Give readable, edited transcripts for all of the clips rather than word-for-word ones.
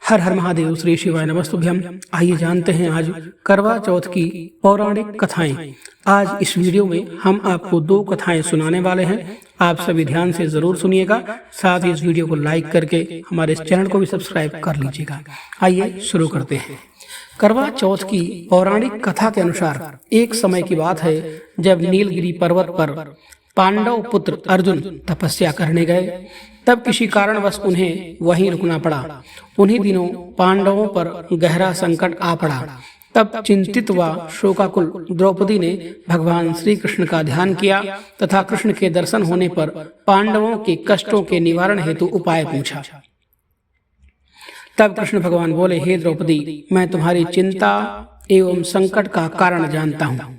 हर हर महादेव, श्री शिवाय नमस्तुभ्यम। आइए जानते हैं आज करवा चौथ की पौराणिक कथाएं। आज इस वीडियो में हम आपको 2 कथाएं सुनाने वाले हैं। आप सभी ध्यान से जरूर सुनिएगा, साथ ही इस वीडियो को लाइक करके हमारे इस चैनल को भी सब्सक्राइब कर लीजिएगा। आइए शुरू करते हैं। करवा चौथ की पौराणिक कथा के अनुसार एक समय की बात है जब नीलगिरी पर्वत पर पांडव पुत्र अर्जुन तपस्या करने गए, तब किसी कारणवश उन्हें वहीं रुकना पड़ा। उन्हीं दिनों पांडवों पर गहरा संकट आ पड़ा। तब चिंतित व शोकाकुल द्रौपदी ने भगवान श्री कृष्ण का ध्यान किया तथा कृष्ण के दर्शन होने पर पांडवों के कष्टों के निवारण हेतु उपाय पूछा। तब कृष्ण भगवान बोले, हे द्रौपदी, मैं तुम्हारी चिंता एवं संकट का कारण जानता हूँ।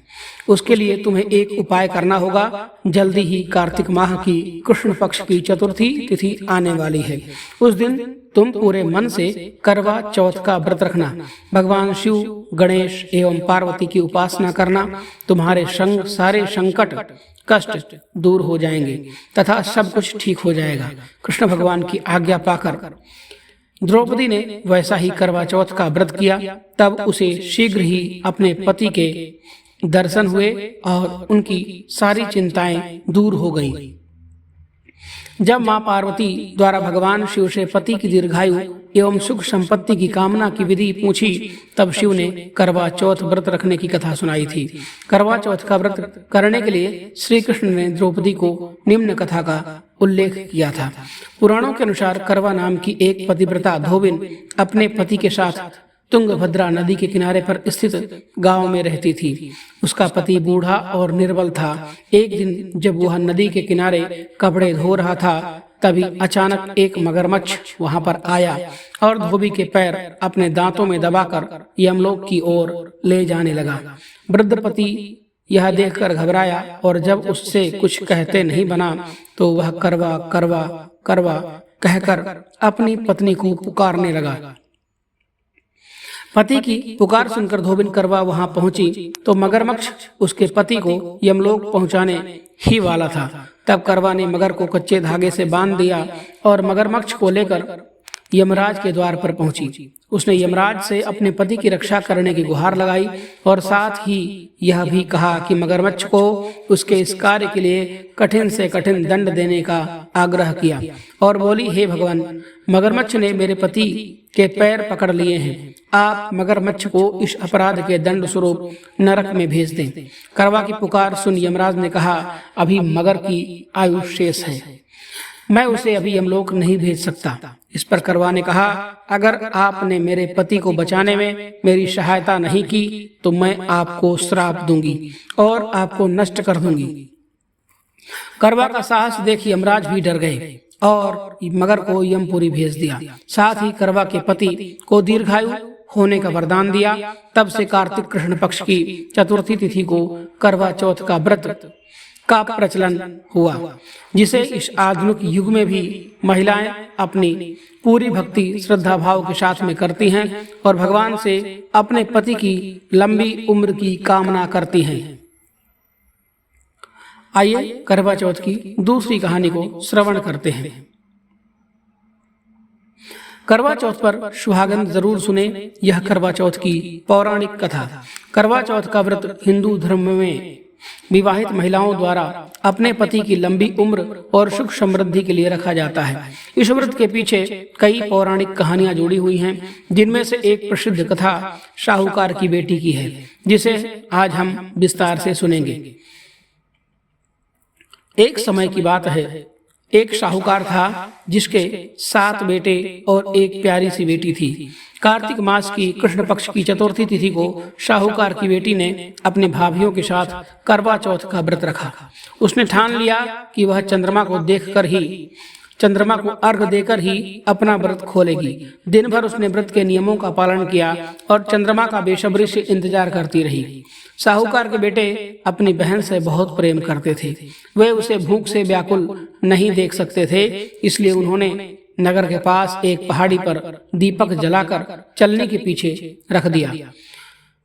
उसके लिए तुम्हें एक उपाय करना होगा। जल्दी ही कार्तिक माह की कृष्ण पक्ष की चतुर्थी तिथि आने वाली है। उस दिन तुम पूरे मन से करवा चौथ का व्रत रखना। भगवान शिव, गणेश एवं पार्वती की उपासना करना। तुम्हारे सारे संकट कष्ट दूर हो जाएंगे तथा सब कुछ ठीक हो जाएगा। कृष्ण भगवान की आज्ञा पाकर द्रौपदी ने वैसा ही करवा चौथ का व्रत किया। तब उसे शीघ्र ही अपने पति के दर्शन हुए और उनकी सारी चिंताएं दूर हो गईं। जब मां पार्वती द्वारा भगवान शिव से पति की दीर्घायु एवं सुख संपत्ति की कामना की विधि पूछी, तब शिव ने करवा चौथ व्रत रखने की कथा सुनाई थी। करवा चौथ का व्रत करने के लिए श्री कृष्ण ने द्रौपदी को निम्न कथा का उल्लेख किया था। पुराणों के अनुसार करवा नाम की एक पतिव्रता धोबिन अपने पति के साथ तुंगभद्रा नदी के किनारे पर स्थित गांव में रहती थी। उसका पति बूढ़ा और निर्बल था। एक दिन जब वह नदी के किनारे कपड़े धो रहा था, तभी अचानक एक मगरमच्छ वहां पर आया और धोबी के पैर अपने दांतों में दबाकर यमलोक की ओर ले जाने लगा। वृद्ध पति यह देखकर घबराया और जब उससे कुछ कहते नहीं बना तो वह करवा करवा करवा कहकर अपनी पत्नी को पुकारने लगा। पति की पुकार सुनकर धोबिन करवा वहां पहुंची तो मगरमच्छ उसके पति को यमलोक पहुंचाने ही वाला था। तब करवा ने मगर को कच्चे धागे से बांध दिया और मगरमच्छ को लेकर यमराज के द्वार पर पहुंची। उसने यमराज से अपने पति की रक्षा करने की गुहार लगाई और साथ ही यह भी कहा कि मगरमच्छ को उसके इस कार्य के लिए कठिन से कठिन दंड देने का आग्रह किया और बोली, हे भगवान, मगरमच्छ ने मेरे पति के पैर पकड़ लिए हैं। आप मगरमच्छ को इस अपराध के दंड स्वरूप नरक में भेज दें। करवा की पुकार सुन यमराज ने कहा, अभी मगर की आयु शेष है, मैं उसे अभी यमलोक नहीं भेज सकता। इस पर करवा ने कहा, अगर आपने मेरे पति को बचाने में मेरी सहायता नहीं की तो मैं आपको श्राप दूंगी और आपको नष्ट कर दूंगी। करवा का साहस देख यमराज भी डर गए और मगर को यमपुरी भेज दिया। साथ ही करवा के पति को दीर्घायु होने का वरदान दिया। तब से कार्तिक कृष्ण पक्ष की चतुर्थी तिथि को करवा चौथ का व्रत का प्रचलन हुआ, जिसे इस आधुनिक युग में भी महिलाएं अपनी पूरी भक्ति श्रद्धा भाव के साथ में करती हैं और भगवान से अपने पति की लंबी उम्र की कामना करती हैं। आइए करवा चौथ की दूसरी कहानी को श्रवण करते हैं। करवा चौथ पर सुहागन जरूर सुने। यह करवा चौथ की पौराणिक कथा। करवा चौथ का व्रत हिंदू धर्म में विवाहित महिलाओं द्वारा अपने पति की लंबी उम्र और सुख समृद्धि के लिए रखा जाता है। इस व्रत के पीछे कई पौराणिक कहानियां जुड़ी हुई हैं, जिनमें से एक प्रसिद्ध कथा शाहूकार की बेटी की है, जिसे आज हम विस्तार से सुनेंगे। एक समय की बात है, एक शाहूकार था जिसके 7 बेटे और एक प्यारी सी बेटी थी। कार्तिक मास की कृष्ण पक्ष की चतुर्थी तिथि को शाहूकार की बेटी ने अपने भाभियों के साथ करवा चौथ का व्रत रखा। उसने ठान लिया कि वह चंद्रमा को अर्घ देकर ही अपना व्रत खोलेगी। दिन भर उसने व्रत के नियमों का पालन किया और चंद्रमा का बेसब्री से इंतजार करती रही। साहूकार के बेटे अपनी बहन से बहुत प्रेम करते थे। वे उसे भूख से व्याकुल नहीं देख सकते थे, इसलिए उन्होंने नगर के पास एक पहाड़ी पर दीपक जलाकर चलने के पीछे रख दिया।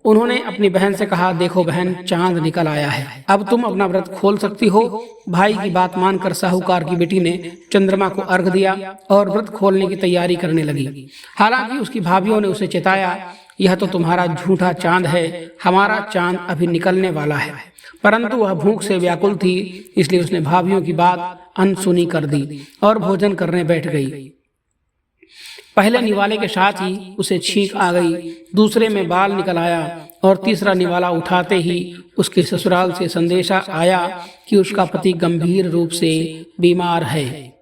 उन्होंने अपनी बहन से कहा, देखो बहन, चांद निकल आया है, अब तुम अपना व्रत खोल सकती हो। भाई की बात मानकर साहूकार की बेटी ने चंद्रमा को अर्घ दिया और व्रत खोलने की तैयारी करने लगी। हालांकि उसकी भाभियों ने उसे चेताया, यह तो तुम्हारा झूठा चांद है, हमारा चांद अभी निकलने वाला है। परंतु वह भूख से व्याकुल थी, इसलिए उसने भाभियों की बात अनसुनी कर दी और भोजन करने बैठ गई। पहले निवाले के साथ ही उसे छींक आ गई, दूसरे में बाल निकल आया और तीसरा निवाला उठाते ही उसके ससुराल से संदेशा आया कि उसका पति गंभीर रूप से बीमार है।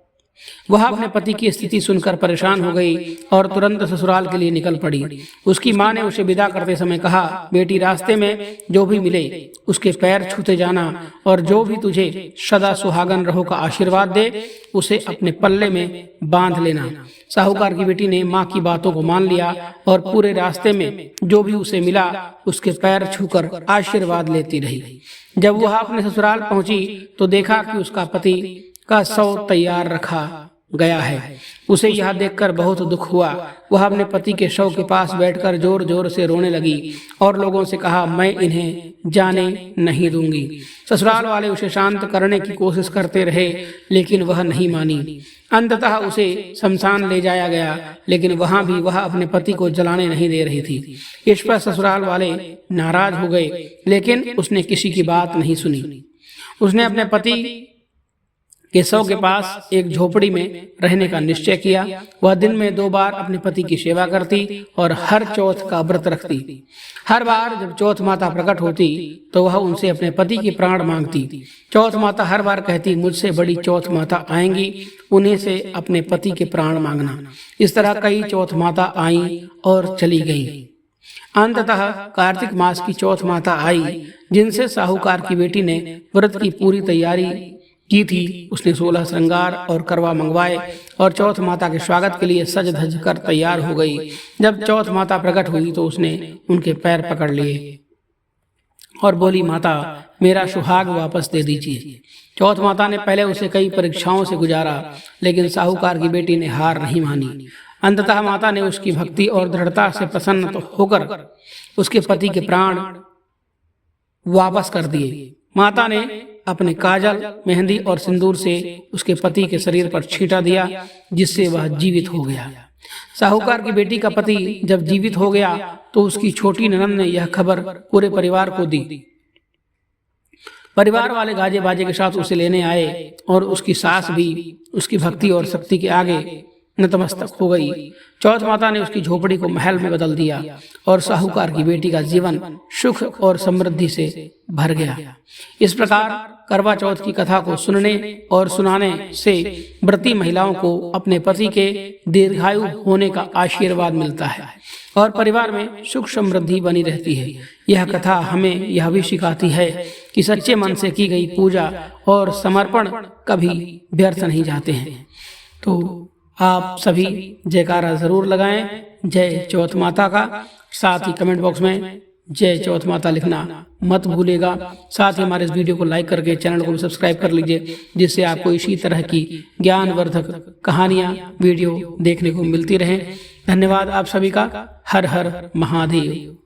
वह अपने पति की स्थिति सुनकर परेशान हो गई और तुरंत ससुराल के लिए निकल पड़ी। उसकी मां ने उसे विदा करते समय कहा, बेटी, रास्ते में जो भी मिले उसके पैर छूते जाना और जो भी तुझे सदा सुहागन रहो का आशीर्वाद दे उसे अपने पल्ले में बांध लेना। साहूकार की बेटी ने मां की बातों को मान लिया और पूरे रास्ते में जो भी उसे मिला उसके पैर छूकर आशीर्वाद लेती रही। जब वह अपने ससुराल पहुंची तो देखा कि उसका पति का शव तैयार रखा गया है। उसे यह देखकर बहुत दुख हुआ। वह अपने पति के शव के पास बैठकर जोर जोर से रोने लगी और लोगों से कहा, मैं इन्हें जाने नहीं दूंगी। ससुराल वाले उसे शांत करने की कोशिश करते रहे, लेकिन वह नहीं मानी। अंततः उसे शमशान ले जाया गया, लेकिन वहां भी वह अपने पति को जलाने नहीं दे रही थी। इस पर ससुराल वाले नाराज हो गए, लेकिन उसने किसी की बात नहीं सुनी। उसने अपने पति के शव के पास एक झोपड़ी में रहने का निश्चय किया। वह दिन में 2 बार अपने पति की सेवा करती और हर चौथ का व्रत रखती। हर बार जब चौथ माता प्रकट होती तो वह उनसे अपने पति के प्राण मांगती। चौथ माता हर बार कहती, मुझसे बड़ी चौथ माता आएंगी, उन्हीं से अपने पति के प्राण मांगना। इस तरह कई चौथ माता आईं और चली गईं। अंततः कार्तिक मास की चौथ माता आई, जिनसे साहूकार की बेटी ने व्रत की पूरी तैयारी की थी। उसने 16 श्रृंगार और करवा मंगवाए और चौथ माता के स्वागत के लिए सज धज कर तैयार हो गई। जब चौथ माता प्रकट हुई तो उसने उनके पैर पकड़ लिए और बोली, माता, मेरा सुहाग वापस दे दीजिए। चौथ माता ने पहले उसे कई परीक्षाओं से गुजारा, लेकिन साहूकार की बेटी ने हार नहीं मानी। अंततः माता ने उसकी भक्ति और दृढ़ता से प्रसन्न होकर उसके पति के प्राण वापस कर दिए। माता ने अपने काजल, मेहंदी और सिंदूर से उसके पति के शरीर पर छींटा दिया, जिससे वह जीवित हो गया। साहूकार की बेटी का पति जब जीवित हो गया तो उसकी छोटी ननद ने यह खबर पूरे परिवार को दी। परिवार वाले गाजे बाजे के साथ उसे लेने आए और उसकी सास भी उसकी भक्ति और शक्ति के आगे नतमस्तक हो गई। चौथ माता ने उसकी झोपड़ी को महल में बदल दिया और साहूकार की बेटी का जीवन सुख और समृद्धि से भर गया। इस प्रकार करवा चौथ की कथा को सुनने और सुनाने से व्रती महिलाओं को अपने पति के दीर्घायु होने का आशीर्वाद मिलता है और परिवार में सुख समृद्धि बनी रहती है। यह कथा हमें यह भी सिखाती है कि सच्चे मन से की गई पूजा और समर्पण कभी व्यर्थ नहीं जाते हैं। तो आप सभी जयकारा जरूर लगाएं जय चौथ माता का। साथ ही कमेंट बॉक्स में जय चौथ माता लिखना मत भूलिएगा। साथ ही हमारे इस वीडियो को लाइक करके चैनल को भी सब्सक्राइब कर लीजिए, जिससे आपको इसी तरह की ज्ञानवर्धक कहानियां वीडियो देखने को मिलती रहें। धन्यवाद आप सभी का। हर हर महादेव।